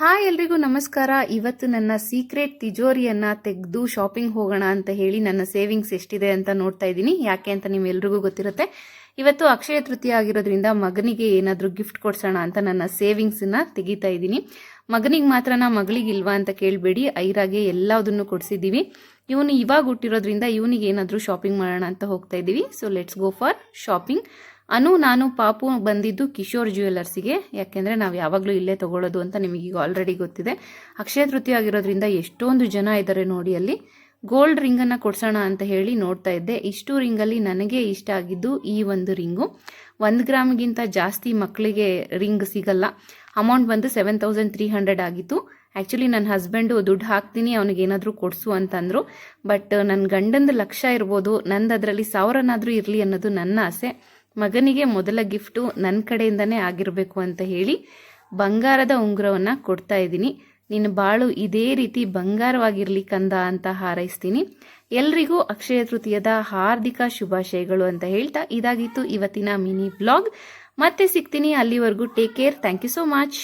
Hi ಎಲ್ರಿಗೂ ನಮಸ್ಕಾರ. ಇವತ್ತು ನನ್ನ ಸೀಕ್ರೆಟ್ ತಿಜೋರಿಯನ್ನ ತೆಗೆದು ಶಾಪಿಂಗ್ ಹೋಗೋಣ ಅಂತ ಹೇಳಿ ನನ್ನ ಸೇವಿಂಗ್ಸ್ ಎಷ್ಟಿದೆ ಅಂತ ನೋಡ್ತಾ ಇದ್ದೀನಿ. ಯಾಕೆ ಅಂತ ನಿಮ್ಮೆಲ್ರಿಗೂ ಗೊತ್ತಿರುತ್ತೆ. ಇವತ್ತು ಅಕ್ಷಯ ತೃತೀಯ ಆಗಿರೋದ್ರಿಂದ ಮಗನಿಗೆ ಏನಾದರೂ ಗಿಫ್ಟ್ ಕೊಡ್ಸೋಣ ಅಂತ ನನ್ನ ಸೇವಿಂಗ್ಸನ್ನ ತೆಗಿತಾ ಇದ್ದೀನಿ. ಮಗನಿಗೆ ಮಾತ್ರನಾ, ಮಗಳಿಗಿಲ್ವಾ ಅಂತ ಕೇಳಬೇಡಿ, ಐರಾಗೆ ಎಲ್ಲದನ್ನು ಕೊಡಿಸಿದ್ದೀವಿ. ಇವನು ಇವಾಗ ಹುಟ್ಟಿರೋದ್ರಿಂದ ಇವನಿಗೆ ಏನಾದರೂ ಶಾಪಿಂಗ್ ಮಾಡೋಣ ಅಂತ ಹೋಗ್ತಾ ಇದ್ದೀವಿ. So let's go for shopping. ನಾನು ಪಾಪು ಬಂದಿದ್ದು ಕಿಶೋರ್ ಜ್ಯುವೆಲರ್ಸಿಗೆ, ಯಾಕೆಂದರೆ ನಾವು ಯಾವಾಗಲೂ ಇಲ್ಲೇ ತೊಗೊಳ್ಳೋದು ಅಂತ ನಿಮಗೀಗ ಆಲ್ರೆಡಿ ಗೊತ್ತಿದೆ. ಅಕ್ಷಯ ತೃತೀಯ ಆಗಿರೋದ್ರಿಂದ ಎಷ್ಟೊಂದು ಜನ ಇದ್ದಾರೆ ನೋಡಿ. ಅಲ್ಲಿ ಗೋಲ್ಡ್ ರಿಂಗನ್ನು ಕೊಡ್ಸೋಣ ಅಂತ ಹೇಳಿ ನೋಡ್ತಾ ಇದ್ದೆ. ಇಷ್ಟು ರಿಂಗಲ್ಲಿ ನನಗೆ ಇಷ್ಟ ಆಗಿದ್ದು ಈ ಒಂದು ರಿಂಗು. 1 ಗ್ರಾಮ್ಗಿಂತ ಜಾಸ್ತಿ ಮಕ್ಕಳಿಗೆ ರಿಂಗ್ ಸಿಗಲ್ಲ. ಅಮೌಂಟ್ ಬಂದು 7300 ಆಗಿತ್ತು. ಆ್ಯಕ್ಚುಲಿ ನನ್ನ ಹಸ್ಬೆಂಡು ದುಡ್ಡು ಹಾಕ್ತೀನಿ, ಅವನಿಗೆ ಏನಾದರೂ ಕೊಡಿಸು ಅಂತಂದರು. ಬಟ್ ನನ್ನ ಗಂಡಂದು 1,00,000 ಇರ್ಬೋದು, ನಂದು ಅದರಲ್ಲಿ 1000ನಾದರೂ ಇರಲಿ ಅನ್ನೋದು ನನ್ನ ಆಸೆ. ಮಗನಿಗೆ ಮೊದಲ ಗಿಫ್ಟು ನನ್ನ ಕಡೆಯಿಂದನೇ ಆಗಿರಬೇಕು ಅಂತ ಹೇಳಿ ಬಂಗಾರದ ಉಂಗುರವನ್ನು ಕೊಡ್ತಾ ಇದ್ದೀನಿ. ನಿನ್ನ ಬಾಳು ಇದೇ ರೀತಿ ಬಂಗಾರವಾಗಿರಲಿ ಕಂದ ಅಂತ ಹಾರೈಸ್ತೀನಿ. ಎಲ್ರಿಗೂ ಅಕ್ಷಯ ತೃತೀಯದ ಹಾರ್ದಿಕ ಶುಭಾಶಯಗಳು ಅಂತ ಹೇಳ್ತಾ ಇದಾಗಿತ್ತು ಇವತ್ತಿನ ಮಿನಿ ಬ್ಲಾಗ್. ಮತ್ತೆ ಸಿಗ್ತೀನಿ. ಅಲ್ಲಿವರೆಗೂ take care. Thank you so much.